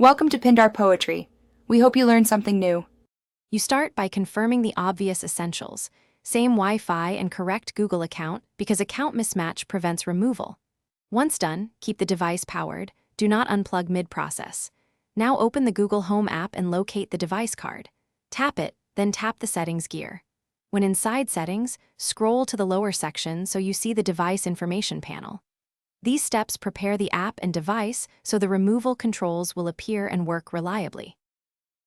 Welcome to Pindar Poetry. We hope you learned something new. You start by confirming the obvious essentials. Same Wi-Fi and correct Google account because account mismatch prevents removal. Once done, keep the device powered. Do not unplug mid-process. Now open the Google Home app and locate the device card. Tap it, then tap the settings gear. When inside settings, scroll to the lower section so you see the device information panel. These steps prepare the app and device so the removal controls will appear and work reliably.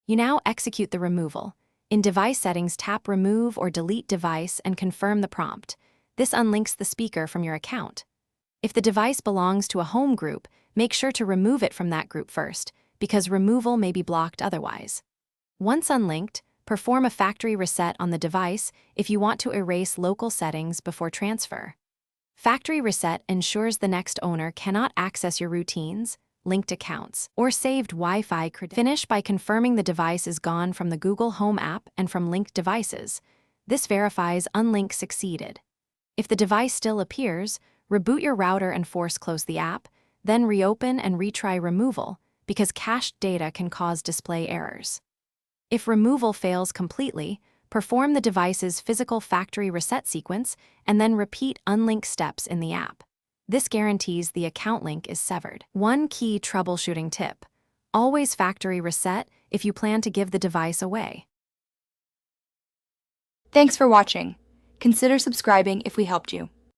You now execute the removal. In device settings, tap Remove or Delete Device and confirm the prompt. This unlinks the speaker from your account. If the device belongs to a home group, make sure to remove it from that group first, because removal may be blocked otherwise. Once unlinked, perform a factory reset on the device if you want to erase local settings before transfer. Factory reset ensures the next owner cannot access your routines, linked accounts, or saved Wi-Fi credentials. Finish by confirming the device is gone from the Google Home app and from linked devices. This verifies unlink succeeded. If the device still appears, reboot your router and force close the app, then reopen and retry removal, because cached data can cause display errors. If removal fails completely, perform the device's physical factory reset sequence and then repeat unlink steps in the app. This guarantees the account link is severed. One key troubleshooting tip: always factory reset if you plan to give the device away. Thanks for watching. Consider subscribing if we helped you.